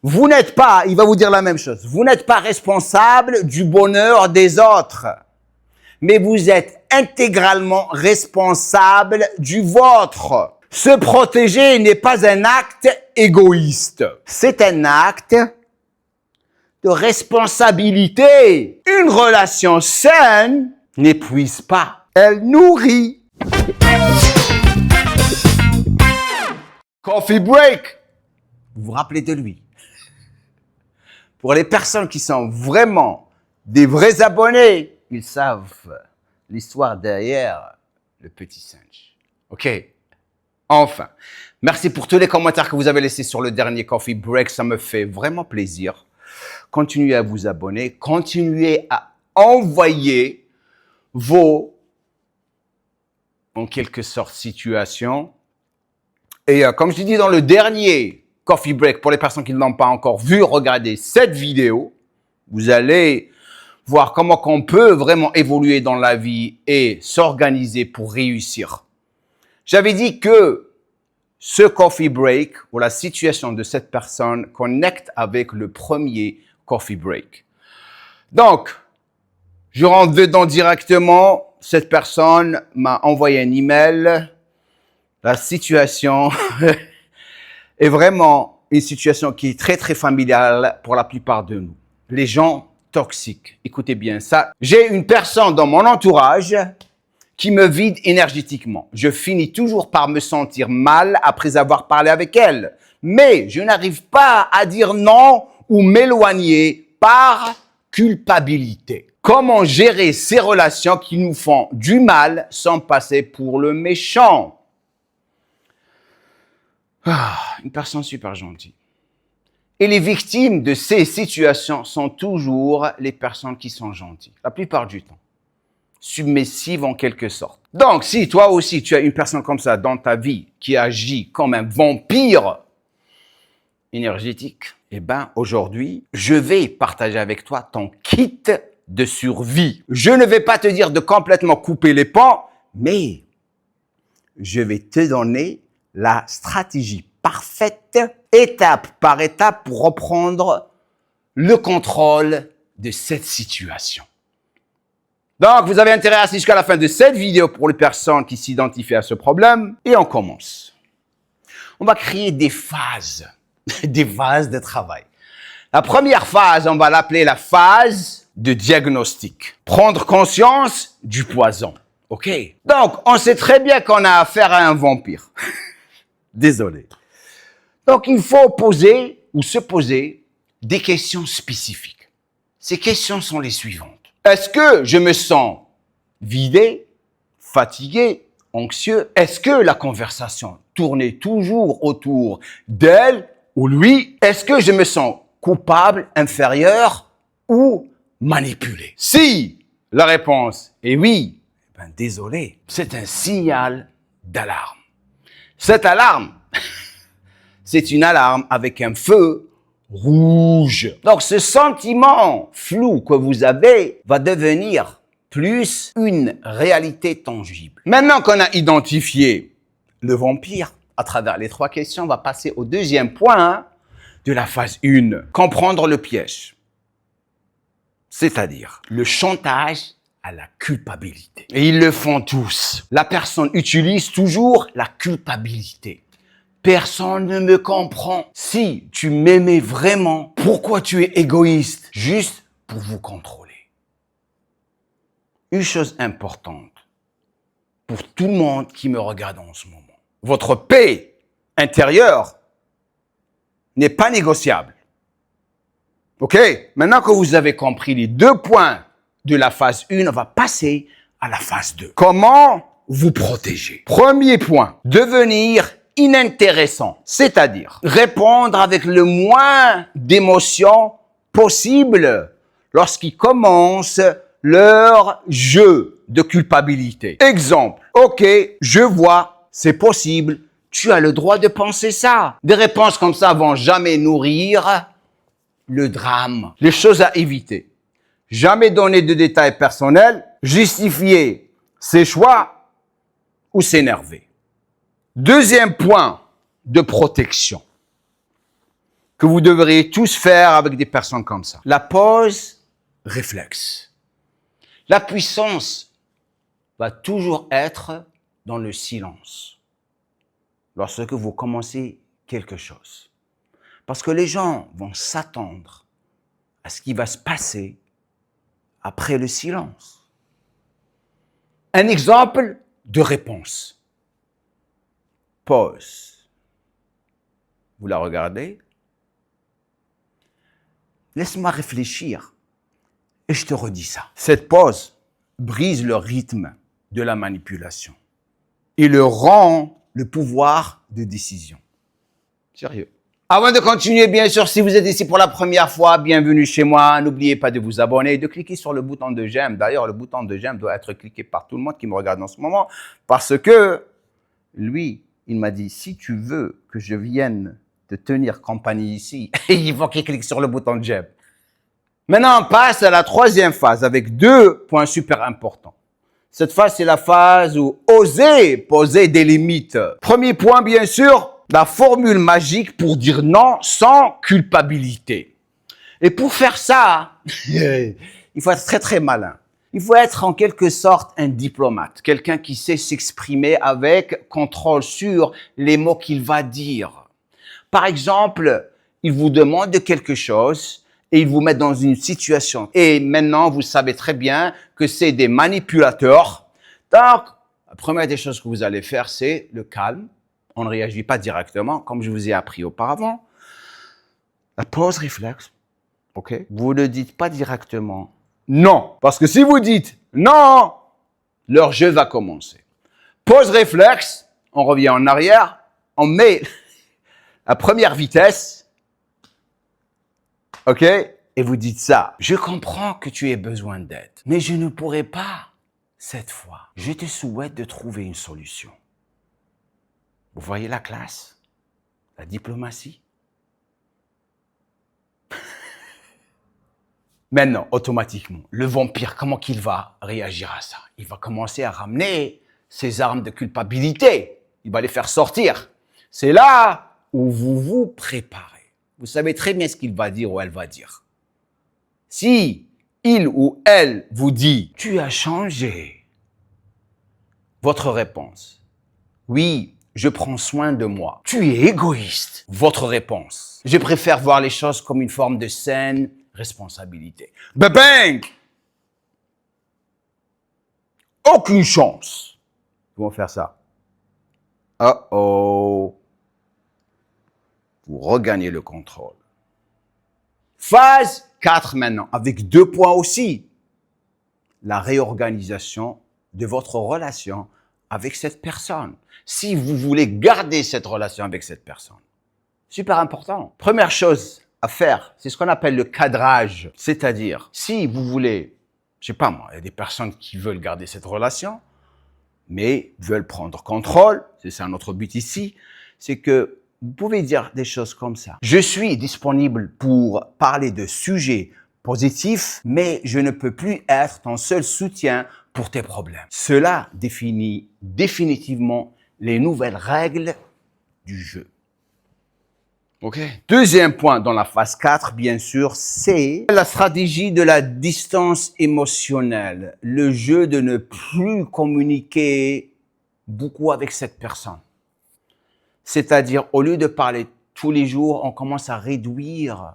Vous n'êtes pas, il va vous dire la même chose, vous n'êtes pas responsable du bonheur des autres, mais vous êtes intégralement responsable du vôtre. Se protéger n'est pas un acte égoïste, c'est un acte de responsabilité. Une relation saine n'épuise pas, elle nourrit. Coffee break. Vous vous rappelez de lui. Pour les personnes qui sont vraiment des vrais abonnés, ils savent l'histoire derrière le petit singe. OK. Enfin, merci pour tous les commentaires que vous avez laissés sur le dernier Coffee Break. Ça me fait vraiment plaisir. Continuez à vous abonner. Continuez à envoyer vos, en quelque sorte, situations. Et comme je l'ai dit dans le dernier Coffee Break, pour les personnes qui ne l'ont pas encore vu, regardez cette vidéo. Vous allez voir comment on peut vraiment évoluer dans la vie et s'organiser pour réussir. J'avais dit que ce Coffee Break ou la situation de cette personne connecte avec le premier Coffee Break. Donc, je rentre dedans directement. Cette personne m'a envoyé un email. La situation est vraiment une situation qui est très, très familiale pour la plupart de nous. Les gens toxiques. Écoutez bien ça. J'ai une personne dans mon entourage qui me vide énergétiquement. Je finis toujours par me sentir mal après avoir parlé avec elle. Mais je n'arrive pas à dire non ou m'éloigner par culpabilité. Comment gérer ces relations qui nous font du mal sans passer pour le méchant? Une personne super gentille. Et les victimes de ces situations sont toujours les personnes qui sont gentilles, la plupart du temps. Submissives en quelque sorte. Donc, si toi aussi tu as une personne comme ça dans ta vie qui agit comme un vampire énergétique, eh bien, aujourd'hui, je vais partager avec toi ton kit de survie. Je ne vais pas te dire de complètement couper les ponts, mais je vais te donner la stratégie parfaite, étape par étape, pour reprendre le contrôle de cette situation. Donc, vous avez intérêt à rester jusqu'à la fin de cette vidéo pour les personnes qui s'identifient à ce problème. Et on commence. On va créer des phases de travail. La première phase, on va l'appeler la phase de diagnostic. Prendre conscience du poison. OK? Donc, on sait très bien qu'on a affaire à un vampire. Désolé. Donc, il faut poser ou se poser des questions spécifiques. Ces questions sont les suivantes. Est-ce que je me sens vidé, fatigué, anxieux? Est-ce que la conversation tournait toujours autour d'elle ou lui? Est-ce que je me sens coupable, inférieur ou manipulé? Si la réponse est oui, ben désolé, c'est un signal d'alarme. Cette alarme, c'est une alarme avec un feu rouge. Donc, ce sentiment flou que vous avez va devenir plus une réalité tangible. Maintenant qu'on a identifié le vampire, à travers les 3 questions, on va passer au deuxième point de la phase 1. Comprendre le piège. C'est-à-dire le chantage à la culpabilité. Et ils le font tous. La personne utilise toujours la culpabilité. Personne ne me comprend. Si tu m'aimais vraiment, pourquoi tu es égoïste? Juste pour vous contrôler. Une chose importante pour tout le monde qui me regarde en ce moment. Votre paix intérieure n'est pas négociable. OK? Maintenant que vous avez compris les 2 points de la phase 1, on va passer à la phase 2. Comment vous protéger? Premier point, devenir inintéressant, c'est-à-dire répondre avec le moins d'émotions possible lorsqu'ils commencent leur jeu de culpabilité. Exemple, OK, je vois, c'est possible, tu as le droit de penser ça. Des réponses comme ça vont jamais nourrir le drame. Les choses à éviter. Jamais donner de détails personnels, justifier ses choix ou s'énerver. Deuxième point de protection. que vous devriez tous faire avec des personnes comme ça. La pause réflexe. La puissance va toujours être dans le silence lorsque vous commencez quelque chose. Parce que les gens vont s'attendre à ce qui va se passer après le silence. Un exemple de réponse. Pause. Vous la regardez. Laisse-moi réfléchir et je te redis ça. Cette pause brise le rythme de la manipulation et le rend le pouvoir de décision. Sérieux. Avant de continuer, bien sûr, si vous êtes ici pour la première fois, bienvenue chez moi. N'oubliez pas de vous abonner et de cliquer sur le bouton de j'aime. D'ailleurs, le bouton de j'aime doit être cliqué par tout le monde qui me regarde en ce moment parce que lui, il m'a dit, si tu veux que je vienne te tenir compagnie ici, il faut qu'il clique sur le bouton de j'aime. Maintenant, on passe à la troisième phase avec 2 points super importants. Cette phase, c'est la phase où oser poser des limites. Premier point, bien sûr, la formule magique pour dire non sans culpabilité. Et pour faire ça, il faut être très très malin. Il faut être en quelque sorte un diplomate, quelqu'un qui sait s'exprimer avec contrôle sur les mots qu'il va dire. Par exemple, il vous demande quelque chose et il vous met dans une situation. Et maintenant, vous savez très bien que c'est des manipulateurs. Donc, la première des choses que vous allez faire, c'est le calme. On ne réagit pas directement, comme je vous ai appris auparavant. La pause réflexe, ok? Vous ne dites pas directement non. Parce que si vous dites non, leur jeu va commencer. Pause réflexe, on revient en arrière, on met la première vitesse, ok? Et vous dites ça. Je comprends que tu aies besoin d'aide, mais je ne pourrai pas cette fois. Je te souhaite de trouver une solution. Vous voyez la classe, la diplomatie. Maintenant, automatiquement, le vampire, comment qu'il va réagir à ça? Il va commencer à ramener ses armes de culpabilité. Il va les faire sortir. C'est là où vous vous préparez. Vous savez très bien ce qu'il va dire ou elle va dire. Si il ou elle vous dit « Tu as changé », votre réponse « Oui, je prends soin de moi. Tu es égoïste. » Votre réponse. Je préfère voir les choses comme une forme de saine responsabilité. Bang! Aucune chance. Ils vont faire ça. Oh. Vous regagnez le contrôle. Phase 4 maintenant, avec 2 points aussi. La réorganisation de votre relation avec cette personne. Si vous voulez garder cette relation avec cette personne. Super important. Première chose à faire, c'est ce qu'on appelle le cadrage. C'est-à-dire, si vous voulez, je sais pas moi, il y a des personnes qui veulent garder cette relation, mais veulent prendre contrôle, c'est ça notre but ici, c'est que vous pouvez dire des choses comme ça. Je suis disponible pour parler de sujets positifs, mais je ne peux plus être ton seul soutien pour tes problèmes. Cela définit définitivement les nouvelles règles du jeu. OK. Deuxième point dans la phase 4, bien sûr, c'est la stratégie de la distance émotionnelle. Le jeu de ne plus communiquer beaucoup avec cette personne. C'est-à-dire, au lieu de parler tous les jours, on commence à réduire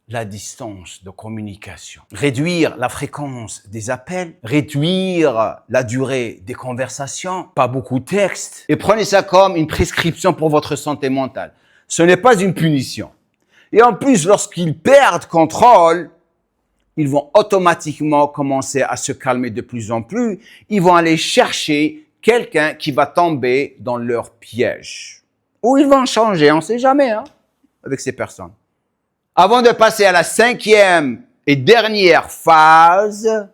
la distance de communication, réduire la fréquence des appels, réduire la durée des conversations, pas beaucoup de textes, et prenez ça comme une prescription pour votre santé mentale. Ce n'est pas une punition. Et en plus, lorsqu'ils perdent contrôle, ils vont automatiquement commencer à se calmer de plus en plus. Ils vont aller chercher quelqu'un qui va tomber dans leur piège. Ou ils vont changer, on ne sait jamais, avec ces personnes. Avant de passer à la 5e et dernière phase,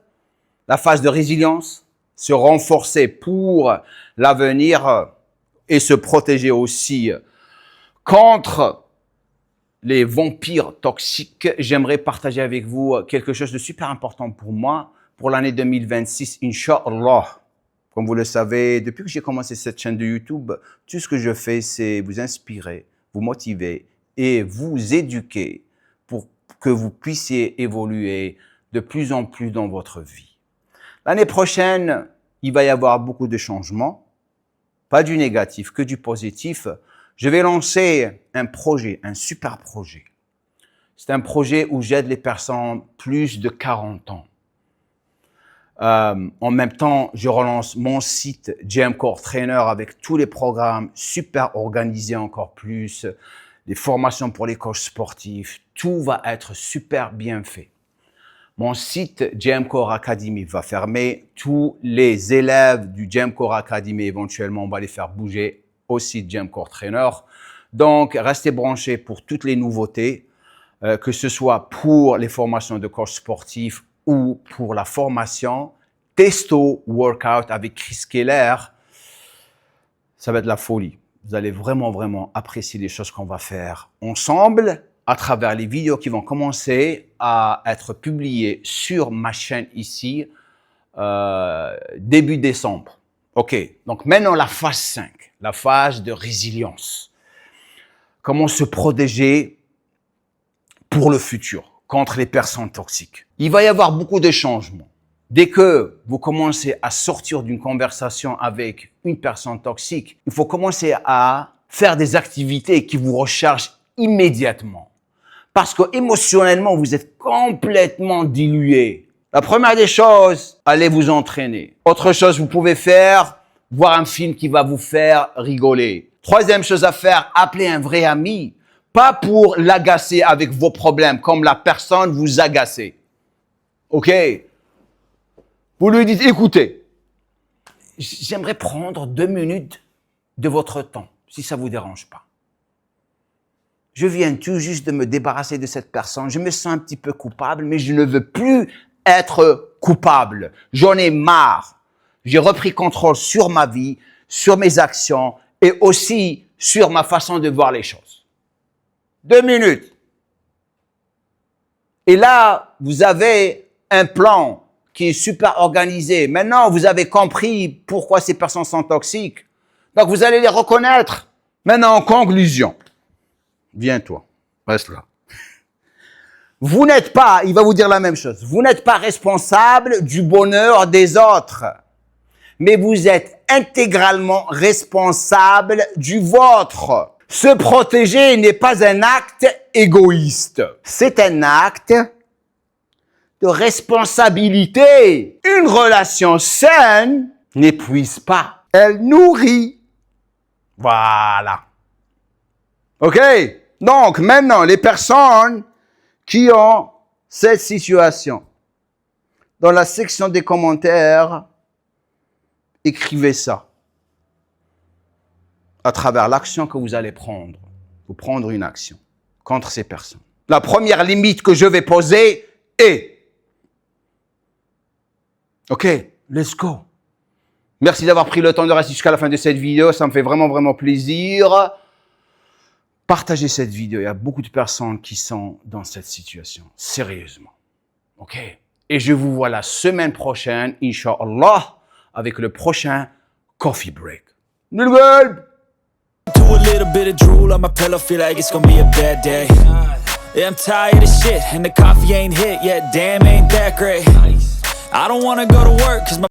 la phase de résilience, se renforcer pour l'avenir et se protéger aussi contre les vampires toxiques, j'aimerais partager avec vous quelque chose de super important pour moi, pour l'année 2026, Inch'Allah. Comme vous le savez, depuis que j'ai commencé cette chaîne de YouTube, tout ce que je fais, c'est vous inspirer, vous motiver et vous éduquer pour que vous puissiez évoluer de plus en plus dans votre vie. L'année prochaine, il va y avoir beaucoup de changements, pas du négatif, que du positif. Je vais lancer un projet, un super projet. C'est un projet où j'aide les personnes plus de 40 ans. En même temps, je relance mon site GM Core Trainer avec tous les programmes super organisés encore plus, des formations pour les coachs sportifs. Tout va être super bien fait. Mon site GM Core Academy va fermer. Tous les élèves du GM Core Academy, éventuellement, on va les faire bouger au site GM Core Trainer. Donc, restez branchés pour toutes les nouveautés, que ce soit pour les formations de coach sportif ou pour la formation Testo Workout avec Chris Keller. Ça va être la folie. Vous allez vraiment apprécier les choses qu'on va faire ensemble à travers les vidéos qui vont commencer à être publiées sur ma chaîne ici début décembre. OK, donc maintenant la phase 5, la phase de résilience. Comment se protéger pour le futur contre les personnes toxiques. Il va y avoir beaucoup de changements. Dès que vous commencez à sortir d'une conversation avec une personne toxique, il faut commencer à faire des activités qui vous rechargent immédiatement. Parce que émotionnellement, vous êtes complètement dilué. La première des choses, allez vous entraîner. Autre chose, vous pouvez faire, voir un film qui va vous faire rigoler. Troisième chose à faire, appeler un vrai ami. Pas pour l'agacer avec vos problèmes, comme la personne vous agace. OK? Vous lui dites, écoutez, j'aimerais prendre 2 minutes de votre temps, si ça vous dérange pas. Je viens tout juste de me débarrasser de cette personne. Je me sens un petit peu coupable, mais je ne veux plus être coupable. J'en ai marre. J'ai repris contrôle sur ma vie, sur mes actions et aussi sur ma façon de voir les choses. 2 minutes. Et là, vous avez un plan qui est super organisé. Maintenant, vous avez compris pourquoi ces personnes sont toxiques. Donc, vous allez les reconnaître. Maintenant, en conclusion, viens toi, reste là. Vous n'êtes pas, il va vous dire la même chose, vous n'êtes pas responsable du bonheur des autres, mais vous êtes intégralement responsable du vôtre. Se protéger n'est pas un acte égoïste, c'est un acte de responsabilité. Une relation saine n'épuise pas, elle nourrit. Voilà. OK? Donc, maintenant, les personnes qui ont cette situation, dans la section des commentaires, écrivez ça à travers l'action que vous allez prendre. Vous prendre une action contre ces personnes. La première limite que je vais poser est OK, let's go. Merci d'avoir pris le temps de rester jusqu'à la fin de cette vidéo. Ça me fait vraiment plaisir. Partagez cette vidéo. Il y a beaucoup de personnes qui sont dans cette situation. Sérieusement. OK? Et je vous vois la semaine prochaine, Inch'Allah, avec le prochain Coffee Break. Nulgul! Do a little bit of drool on my pillow, feel like it's gonna be a bad day. Yeah, I'm tired of shit, and the coffee ain't hit yet, damn, ain't that great. I don't wanna go to work, cause my